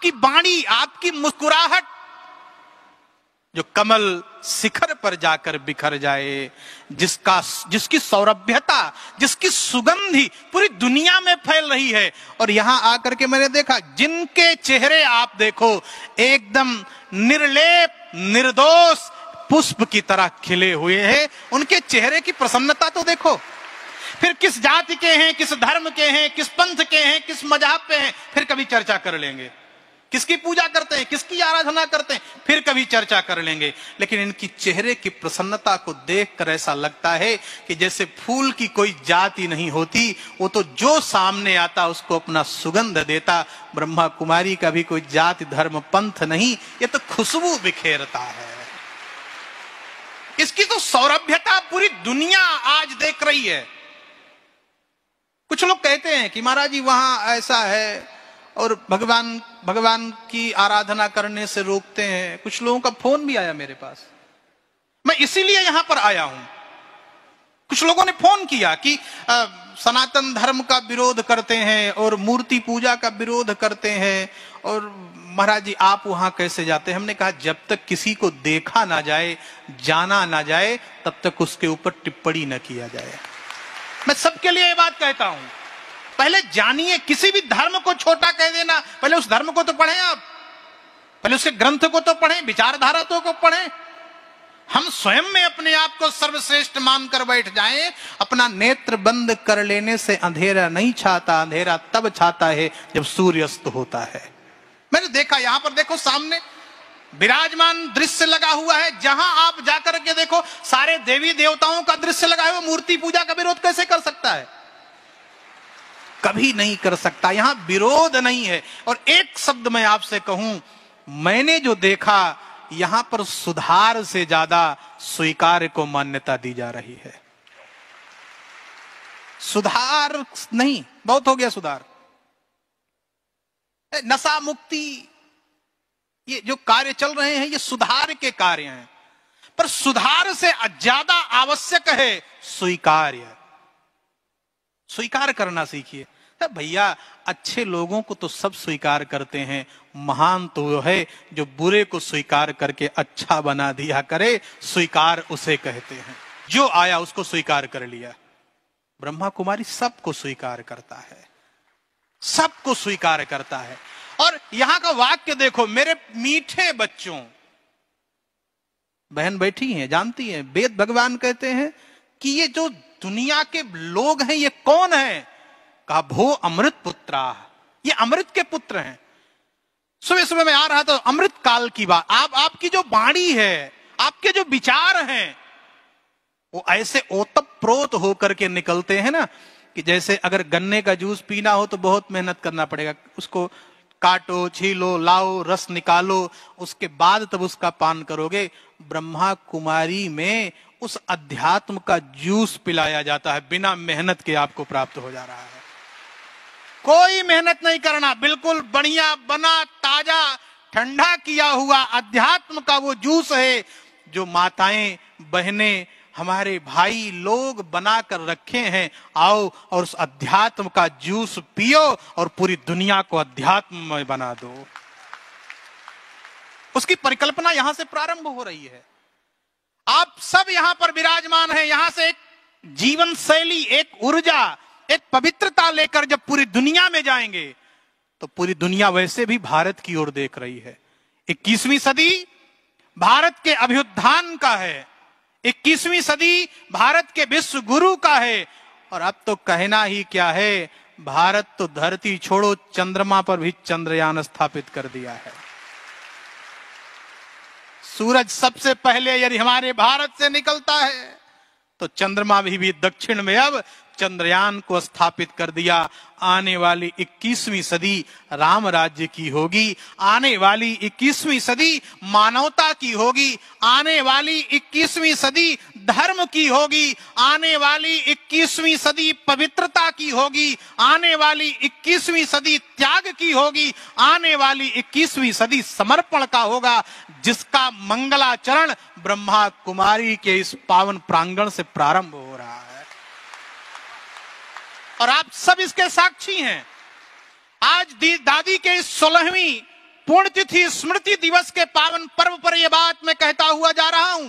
आपकी वाणी, आपकी मुस्कुराहट जो कमल शिखर पर जाकर बिखर जाए, जिसकी सौरभ्यता, जिसकी सुगंधी पूरी दुनिया में फैल रही है। और यहां आकर के मैंने देखा, जिनके चेहरे आप देखो एकदम निर्लेप निर्दोष पुष्प की तरह खिले हुए हैं, उनके चेहरे की प्रसन्नता तो देखो। फिर किस जाति के हैं, किस धर्म के हैं, किस पंथ के हैं, किस मजहब पे हैं, फिर कभी चर्चा कर लेंगे। किसकी पूजा करते हैं, किसकी आराधना करते हैं, फिर कभी चर्चा कर लेंगे। लेकिन इनकी चेहरे की प्रसन्नता को देखकर ऐसा लगता है कि जैसे फूल की कोई जाति नहीं होती, वो तो जो सामने आता उसको अपना सुगंध देता। ब्रह्मा कुमारी का भी कोई जाति धर्म पंथ नहीं, ये तो खुशबू बिखेरता है। इसकी तो सौरभ्यता पूरी दुनिया आज देख रही है। कुछ लोग कहते हैं कि महाराज जी वहां ऐसा है और भगवान की आराधना करने से रोकते हैं। कुछ लोगों का फोन भी आया मेरे पास, मैं इसीलिए यहां पर आया हूं। कुछ लोगों ने फोन किया कि सनातन धर्म का विरोध करते हैं और मूर्ति पूजा का विरोध करते हैं, और महाराज जी आप वहां कैसे जाते हैं। हमने कहा जब तक किसी को देखा ना जाए, जाना ना जाए, तब तक उसके ऊपर टिप्पणी न किया जाए। मैं सबके लिए ये बात कहता हूं, पहले जानिए, किसी भी धर्म को छोटा कह देना, पहले उस धर्म को तो पढ़ें आप, पहले उसके ग्रंथ को तो पढ़ें, विचारधारा तो को पढ़ें। हम स्वयं में अपने आप को सर्वश्रेष्ठ मानकर बैठ जाएं, अपना नेत्र बंद कर लेने से अंधेरा नहीं छाता, अंधेरा तब छाता है जब सूर्यास्त होता है। मैंने देखा, यहां पर देखो सामने विराजमान दृश्य लगा हुआ है, जहां आप जाकर के देखो सारे देवी देवताओं का दृश्य लगा हुआ, मूर्ति पूजा का विरोध कैसे कर सकता है? कभी नहीं कर सकता। यहां विरोध नहीं है। और एक शब्द मैं आपसे कहूं, मैंने जो देखा, यहां पर सुधार से ज्यादा स्वीकार को मान्यता दी जा रही है। सुधार नहीं, बहुत हो गया सुधार। नशा मुक्ति, ये जो कार्य चल रहे हैं, ये सुधार के कार्य हैं, पर सुधार से ज्यादा आवश्यक है स्वीकार्य। स्वीकार करना सीखिए। भैया अच्छे लोगों को तो सब स्वीकार करते हैं, महान तो वो है जो बुरे को स्वीकार करके अच्छा बना दिया करे, स्वीकार उसे कहते हैं। जो आया उसको स्वीकार कर लिया। ब्रह्मा कुमारी सबको स्वीकार करता है, सबको स्वीकार करता है। और यहां का वाक्य देखो, मेरे मीठे बच्चों, बहन बैठी हैं जानती हैं, वेद भगवान कहते हैं कि ये जो दुनिया के लोग हैं ये कौन है? कहा भो अमृत पुत्रा, ये अमृत के पुत्र हैं। सुबह सुबह मैं आ रहा था, अमृत काल की बात, आपकी जो वाणी है, आपके जो विचार हैं, वो ऐसे ओतप्रोत होकर के निकलते हैं ना, कि जैसे अगर गन्ने का जूस पीना हो तो बहुत मेहनत करना पड़ेगा, उसको काटो, छीलो, लाओ, रस निकालो, उसके बाद तब उसका पान करोगे। ब्रह्मा कुमारी में उस अध्यात्म का जूस पिलाया जाता है, बिना मेहनत के आपको प्राप्त हो जा रहा है। कोई मेहनत नहीं करना, बिल्कुल बढ़िया बना, ताजा, ठंडा किया हुआ अध्यात्म का वो जूस है जो माताएं, बहनें, हमारे भाई लोग बनाकर रखे हैं। आओ और उस अध्यात्म का जूस पियो और पूरी दुनिया को अध्यात्म में बना दो। उसकी परिकल्पना यहां से प्रारंभ हो रही है। आप सब यहां पर विराजमान हैं, यहां से एक जीवन शैली, एक ऊर्जा, एक पवित्रता लेकर जब पूरी दुनिया में जाएंगे तो पूरी दुनिया वैसे भी भारत की ओर देख रही है। 21वीं सदी भारत के अभ्युत्थान का है, 21वीं सदी भारत के विश्व गुरु का है। और अब तो कहना ही क्या है, भारत तो धरती छोड़ो चंद्रमा पर भी चंद्रयान स्थापित कर दिया है। सूरज सबसे पहले यदि हमारे भारत से निकलता है तो चंद्रमा भी दक्षिण में अब चंद्रयान को स्थापित कर दिया। आने वाली 21वीं सदी राम राज्य की होगी, आने वाली 21वीं सदी मानवता की होगी, आने वाली 21वीं सदी धर्म की होगी, आने वाली 21वीं सदी पवित्रता की होगी, आने वाली 21वीं सदी त्याग की होगी, आने वाली 21वीं सदी समर्पण का होगा, जिसका मंगलाचरण ब्रह्मा कुमारी के इस पावन प्रांगण से प्रारंभ हो रहा है। और आप सब इसके साक्षी हैं। आज दादी के इस 16वीं पुण्यतिथि स्मृति दिवस के पावन पर्व पर यह बात मैं कहता हुआ जा रहा हूं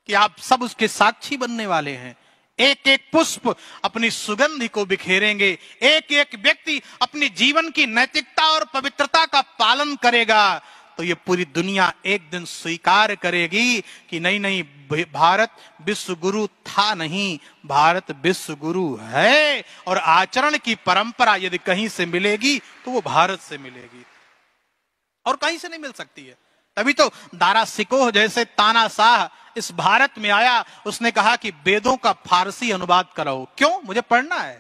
कि आप सब उसके साक्षी बनने वाले हैं। एक एक पुष्प अपनी सुगंधि को बिखेरेंगे, एक एक व्यक्ति अपनी जीवन की नैतिकता और पवित्रता का पालन करेगा, तो ये पूरी दुनिया एक दिन स्वीकार करेगी कि नहीं नहीं, भारत विश्व गुरु था नहीं, भारत विश्व गुरु है। और आचरण की परंपरा यदि कहीं से मिलेगी तो वो भारत से मिलेगी और कहीं से नहीं मिल सकती है। तभी तो दारा सिकोह जैसे तानाशाह इस भारत में आया, उसने कहा कि वेदों का फारसी अनुवाद कराओ। क्यों? मुझे पढ़ना है,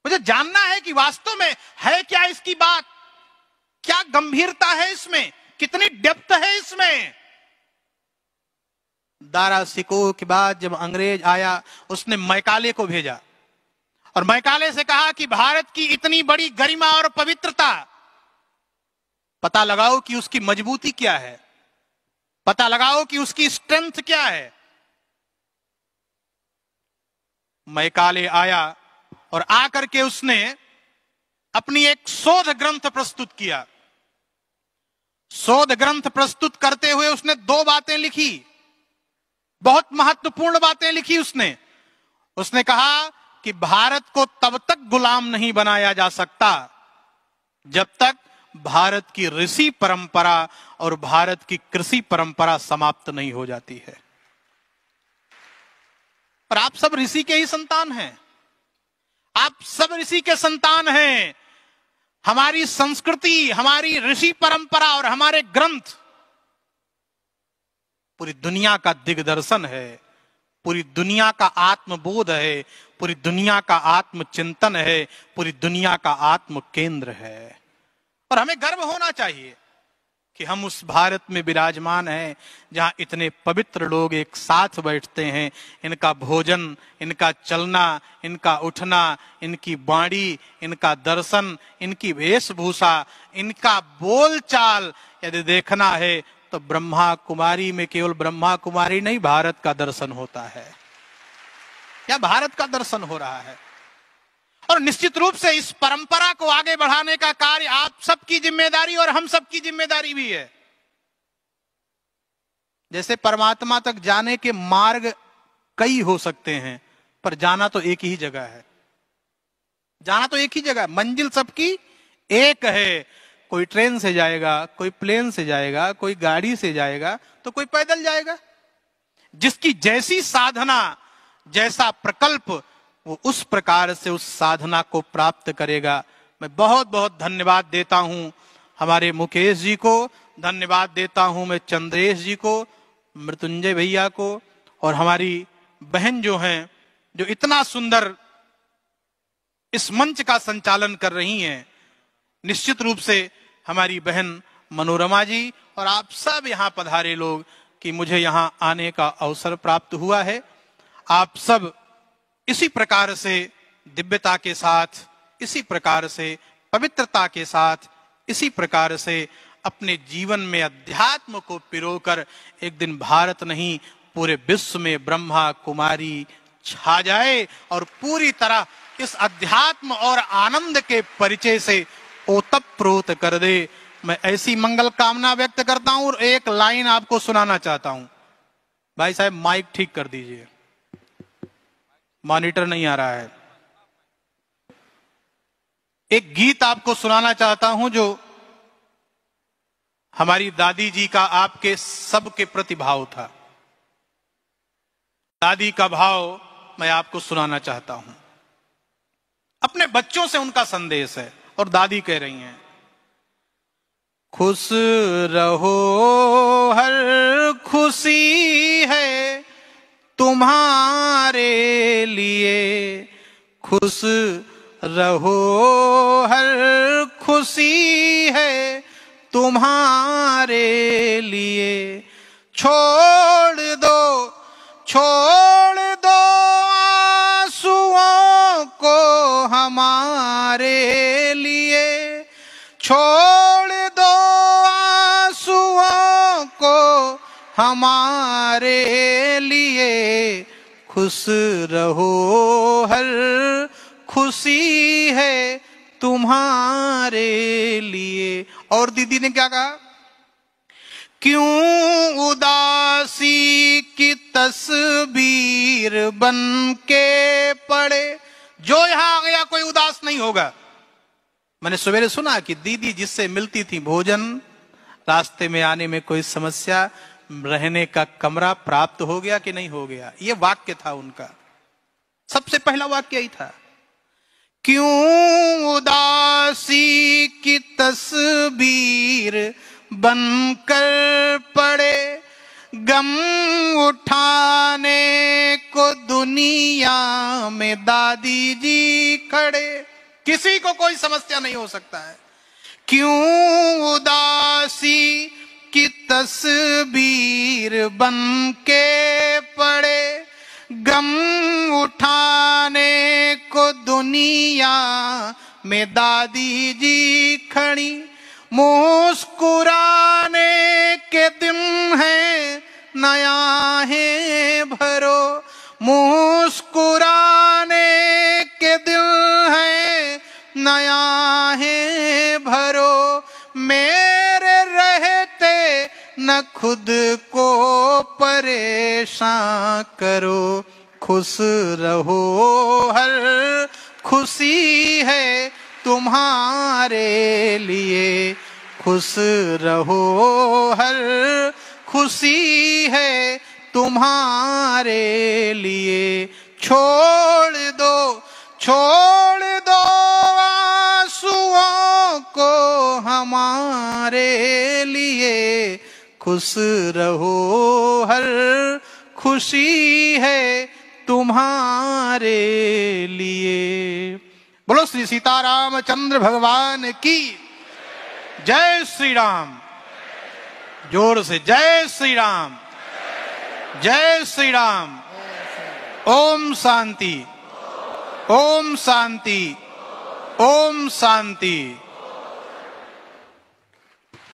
मुझे जानना है कि वास्तव में है क्या इसकी बात, क्या गंभीरता है इसमें, कितनी डेप्थ है इसमें। दारा सिकोह के बाद जब अंग्रेज आया, उसने मैकाले को भेजा और मैकाले से कहा कि भारत की इतनी बड़ी गरिमा और पवित्रता, पता लगाओ कि उसकी मजबूती क्या है, पता लगाओ कि उसकी स्ट्रेंथ क्या है। मैकाले आया और आकर के उसने अपनी एक शोध ग्रंथ प्रस्तुत किया। शोध ग्रंथ प्रस्तुत करते हुए उसने दो बातें लिखी, बहुत महत्वपूर्ण बातें लिखी उसने कहा कि भारत को तब तक गुलाम नहीं बनाया जा सकता जब तक भारत की ऋषि परंपरा और भारत की कृषि परंपरा समाप्त नहीं हो जाती है। और आप सब ऋषि के ही संतान हैं, आप सब ऋषि के संतान हैं। हमारी संस्कृति, हमारी ऋषि परंपरा और हमारे ग्रंथ पूरी दुनिया का दिग्दर्शन है, पूरी दुनिया का आत्मबोध है, पूरी दुनिया का आत्मचिंतन है, पूरी दुनिया का आत्म केंद्र है। और हमें गर्व होना चाहिए कि हम उस भारत में विराजमान हैं जहां इतने पवित्र लोग एक साथ बैठते हैं। इनका भोजन, इनका चलना, इनका उठना, इनकी वाणी, इनका दर्शन, इनकी वेशभूषा, इनका बोलचाल यदि देखना है तो ब्रह्मा कुमारी में केवल ब्रह्मा कुमारी नहीं, भारत का दर्शन होता है, या भारत का दर्शन हो रहा है। और निश्चित रूप से इस परंपरा को आगे बढ़ाने का कार्य आप सबकी जिम्मेदारी और हम सबकी जिम्मेदारी भी है। जैसे परमात्मा तक जाने के मार्ग कई हो सकते हैं, पर जाना तो एक ही जगह है, जाना तो एक ही जगह, मंजिल सबकी एक है। कोई ट्रेन से जाएगा, कोई प्लेन से जाएगा, कोई गाड़ी से जाएगा, तो कोई पैदल जाएगा। जिसकी जैसी साधना, जैसा प्रकल्प, वो उस प्रकार से उस साधना को प्राप्त करेगा। मैं बहुत बहुत धन्यवाद देता हूं हमारे मुकेश जी को, धन्यवाद देता हूं मैं चंद्रेश जी को, मृत्युंजय भैया को, और हमारी बहन जो हैं, जो इतना सुंदर इस मंच का संचालन कर रही हैं। निश्चित रूप से हमारी बहन मनोरमा जी और आप सब यहाँ पधारे लोग कि मुझे यहाँ आने का अवसर प्राप्त हुआ है। आप सब इसी प्रकार से दिव्यता के साथ, इसी प्रकार से पवित्रता के साथ, इसी प्रकार से अपने जीवन में अध्यात्म को पिरोकर एक दिन भारत नहीं पूरे विश्व में ब्रह्मा कुमारी छा जाए और पूरी तरह इस अध्यात्म और आनंद के परिचय से ओतप्रोत कर दे। मैं ऐसी मंगल कामना व्यक्त करता हूं और एक लाइन आपको सुनाना चाहता हूं। भाई साहब माइक ठीक कर दीजिए, मॉनिटर नहीं आ रहा है। एक गीत आपको सुनाना चाहता हूं जो हमारी दादी जी का आपके सबके प्रति भाव था। दादी का भाव मैं आपको सुनाना चाहता हूं। अपने बच्चों से उनका संदेश है और दादी कह रही हैं, खुश रहो हर खुशी है तुम्हारे लिए, खुश रहो हर खुशी है तुम्हारे लिए, छोड़ दो आंसुओं को हमारे लिए, छोड़ दो आंसुओं को हमारे लिए, खुश रहो हर खुशी है तुम्हारे लिए। और दीदी ने क्या कहा, क्यों उदासी की तस्वीर बन के पड़े। जो यहां आ गया कोई उदास नहीं होगा। मैंने सवेरे सुना कि दीदी जिससे मिलती थी भोजन, रास्ते में आने में कोई समस्या, रहने का कमरा प्राप्त हो गया कि नहीं हो गया। यह वाक्य था उनका, सबसे पहला वाक्य यही था, क्यों उदासी की तस्वीर बनकर पड़े, गम उठाने को दुनिया में दादी जी खड़े। किसी को कोई समस्या नहीं हो सकता है। क्यों उदासी की तस्वीर बन के पड़े, गम उठाने को दुनिया में दादी जी खड़ी। मुस्कुराने के दिन है नया है भरो, मुस्कुराने के दिन है नया है भरो। मेरे रहते न खुद को परेशान करो, खुश रहो हर खुशी है तुम्हारे लिए, खुश रहो हर खुशी है तुम्हारे लिए। छोड़ दो आंसुओं को हमारे लिए, खुश रहो हर खुशी है तुम्हारे लिए। बोलो श्री सीतारामचंद्र भगवान की जय। श्री राम, जोर से जय श्री राम, जय श्री राम। ओम शांति, ओम शांति, ओम शांति।